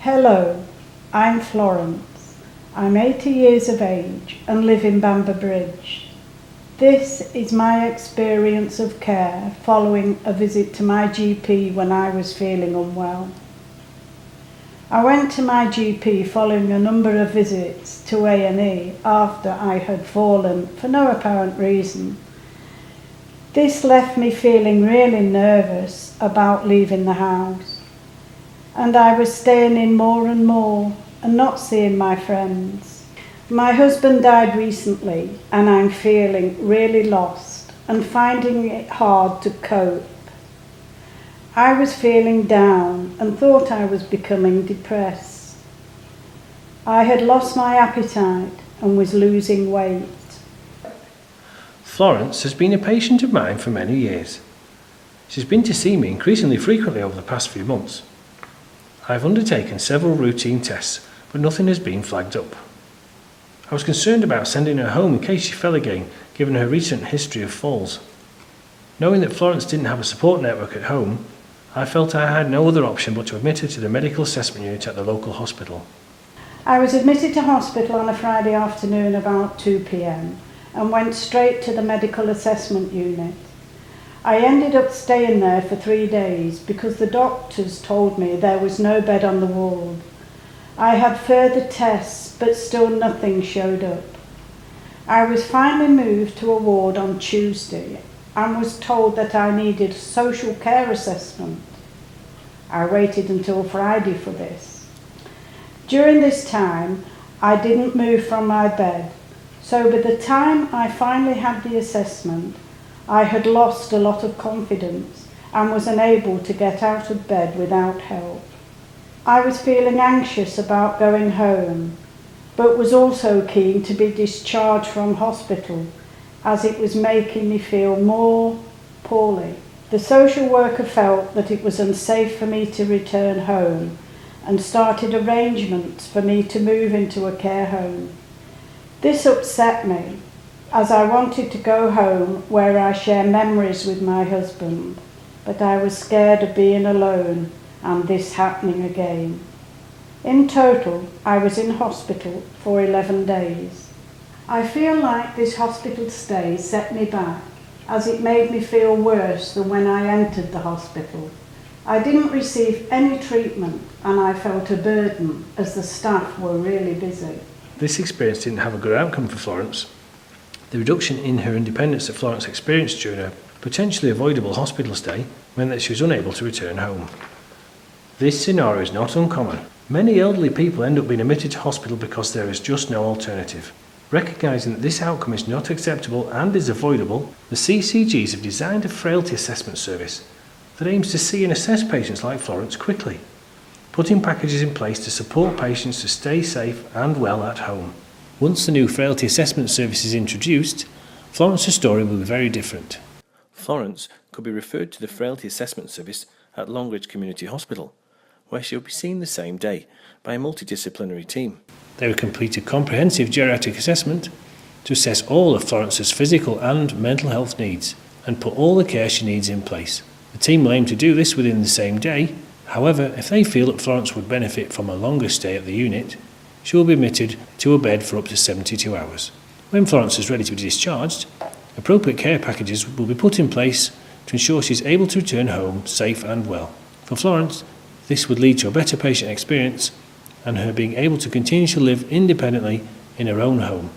Hello, I'm Florence. I'm 80 years of age and live in Bamber Bridge. This is my experience of care following a visit to my GP when I was feeling unwell. I went to my GP following a number of visits to A&E after I had fallen for no apparent reason. This left me feeling really nervous about leaving the house. And I was staying in more and more and not seeing my friends. My husband died recently and I'm feeling really lost and finding it hard to cope. I was feeling down and thought I was becoming depressed. I had lost my appetite and was losing weight. Florence has been a patient of mine for many years. She's been to see me increasingly frequently over the past few months. I've undertaken several routine tests, but nothing has been flagged up. I was concerned about sending her home in case she fell again, given her recent history of falls. Knowing that Florence didn't have a support network at home, I felt I had no other option but to admit her to the medical assessment unit at the local hospital. I was admitted to hospital on a Friday afternoon about 2 p.m. and went straight to the medical assessment unit. I ended up staying there for 3 days because the doctors told me there was no bed on the ward. I had further tests, but still nothing showed up. I was finally moved to a ward on Tuesday and was told that I needed a social care assessment. I waited until Friday for this. During this time, I didn't move from my bed, so by the time I finally had the assessment, I had lost a lot of confidence and was unable to get out of bed without help. I was feeling anxious about going home, but was also keen to be discharged from hospital as it was making me feel more poorly. The social worker felt that it was unsafe for me to return home and started arrangements for me to move into a care home. This upset me, as I wanted to go home where I share memories with my husband, but I was scared of being alone and this happening again. In total, I was in hospital for 11 days. I feel like this hospital stay set me back, as it made me feel worse than when I entered the hospital. I didn't receive any treatment and I felt a burden as the staff were really busy. This experience didn't have a good outcome for Florence. The reduction in her independence that Florence experienced during her potentially avoidable hospital stay meant that she was unable to return home. This scenario is not uncommon. Many elderly people end up being admitted to hospital because there is just no alternative. Recognising that this outcome is not acceptable and is avoidable, the CCGs have designed a frailty assessment service that aims to see and assess patients like Florence quickly, putting packages in place to support patients to stay safe and well at home. Once the new frailty assessment service is introduced, Florence's story will be very different. Florence could be referred to the frailty assessment service at Longridge Community Hospital, where she will be seen the same day by a multidisciplinary team. They will complete a comprehensive geriatric assessment to assess all of Florence's physical and mental health needs and put all the care she needs in place. The team will aim to do this within the same day. However, if they feel that Florence would benefit from a longer stay at the unit, she will be admitted to a bed for up to 72 hours. When Florence is ready to be discharged, appropriate care packages will be put in place to ensure she is able to return home safe and well. For Florence, this would lead to a better patient experience and her being able to continue to live independently in her own home.